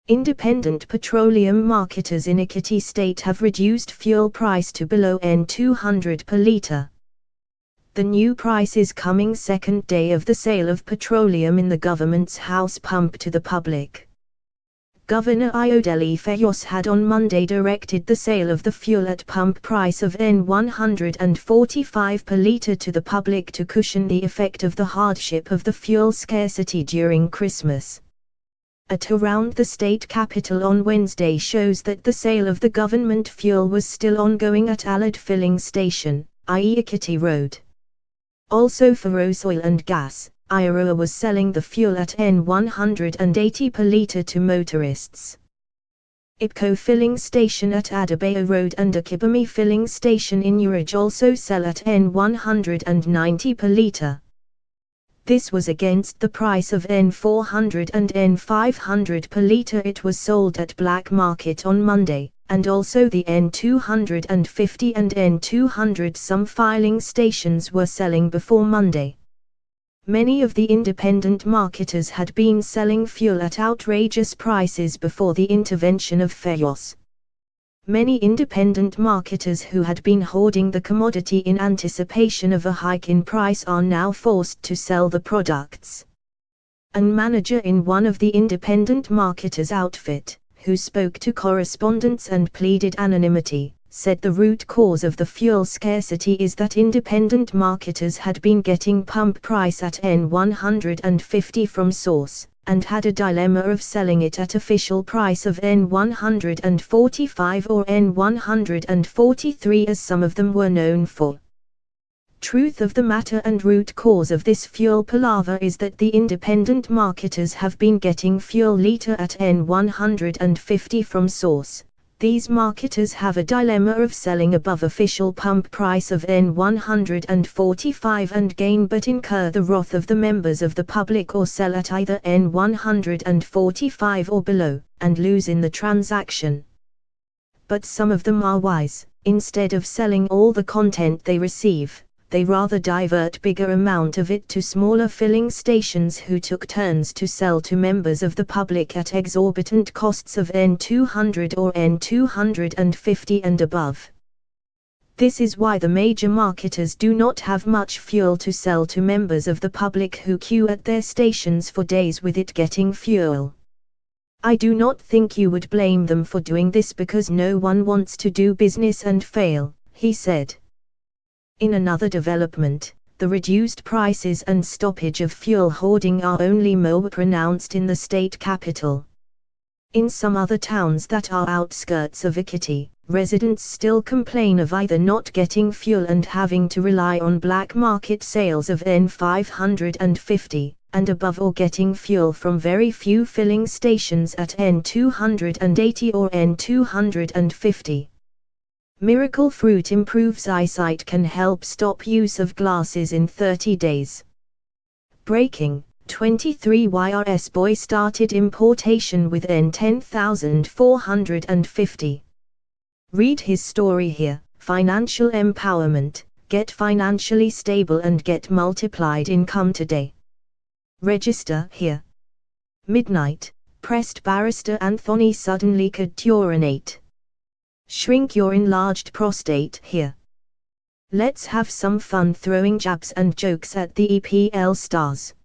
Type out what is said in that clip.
Independent petroleum marketers in Ekiti state have reduced fuel price to below N200 per litre. The new price is coming second day of the sale of petroleum in the government's house pump to the public. Governor Ayodele Fayos had on Monday directed the sale of the fuel at pump price of N145 per litre to the public to cushion the effect of the hardship of the fuel scarcity during Christmas. At around the state capital on Wednesday shows that the sale of the government fuel was still ongoing at Alad filling station, i.e. Ekiti Road. Also for Rose Oil and Gas, IROA was selling the fuel at N180 per litre to motorists. IPCO filling station at Adebayo Road and Akibami filling station in Uraj also sell at N190 per litre. This was against the price of N400 and N500 per litre it was sold at black market on Monday, and also the N250 and N200 some filling stations were selling before Monday. Many of the independent marketers had been selling fuel at outrageous prices before the intervention of Fayos. Many independent marketers who had been hoarding the commodity in anticipation of a hike in price are now forced to sell the products. A manager in one of the independent marketers' outfit, who spoke to correspondents and pleaded anonymity, said the root cause of the fuel scarcity is that independent marketers had been getting pump price at N150 from source, and had a dilemma of selling it at official price of N145 or N143 as some of them were known for. Truth of the matter and root cause of this fuel palaver is that the independent marketers have been getting fuel litre at N150 from source. These marketers have a dilemma of selling above official pump price of N145 and gain but incur the wrath of the members of the public or sell at either N145 or below, and lose in the transaction. But some of them are wise. Instead of selling all the content they receive, they rather divert bigger amount of it to smaller filling stations who took turns to sell to members of the public at exorbitant costs of N200 or N250 and above. This is why the major marketers do not have much fuel to sell to members of the public who queue at their stations for days with it getting fuel. I do not think you would blame them for doing this because no one wants to do business and fail, he said. In another development, the reduced prices and stoppage of fuel hoarding are only more pronounced in the state capital. In some other towns that are outskirts of Ekiti, residents still complain of either not getting fuel and having to rely on black market sales of N550 and above or getting fuel from very few filling stations at N280 or N250. Miracle fruit improves eyesight can help stop use of glasses in 30 days. Breaking, 23 YRS boy started importation with N10,450. Read his story here. Financial empowerment, get financially stable and get multiplied income today. Register here. Midnight, pressed barrister Anthony suddenly could urinate. Shrink your enlarged prostate here. Let's have some fun throwing jabs and jokes at the EPL stars.